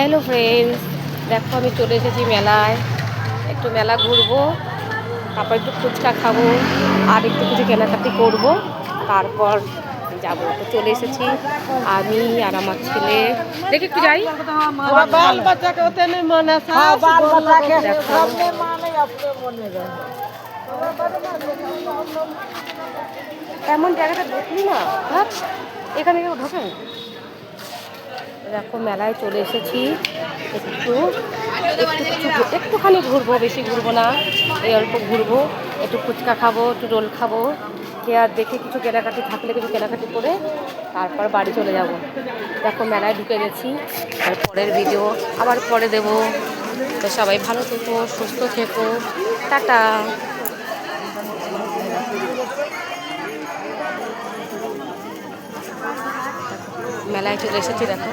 Hello friends, দেখো আমি চলে এসেছি মেলায়। একটু মেলা ঘুরবো, তারপর একটু ফুচকা খাবো, আর একটু কিছু কেনাকাটি করব, তারপর যাবো। তো চলে এসেছি আমি আর আমার ছেলে। দেখি একটু যাই। এমন জায়গাটা ঢুকলি না, হ্যাঁ এখানে কেউ ঢোকে। দেখো মেলায় চলে এসেছি। একটুখানি ঘুরবো, বেশি ঘুরবো না, এই অল্প ঘুরবো। একটু ফুচকা খাবো, একটু রোল খাবো, খেয়ে আর দেখে কিছু কেনাকাটি থাকলে কিছু কেনাকাটি করে তারপর বাড়ি চলে যাব। দেখো মেলায় ঢুকে গেছি, আর পরের ভিডিও আবার পরে দেবো। তো সবাই ভালো থেকো, সুস্থ থেকো, টাটা। মেলায় চলে এসেছি দেখো।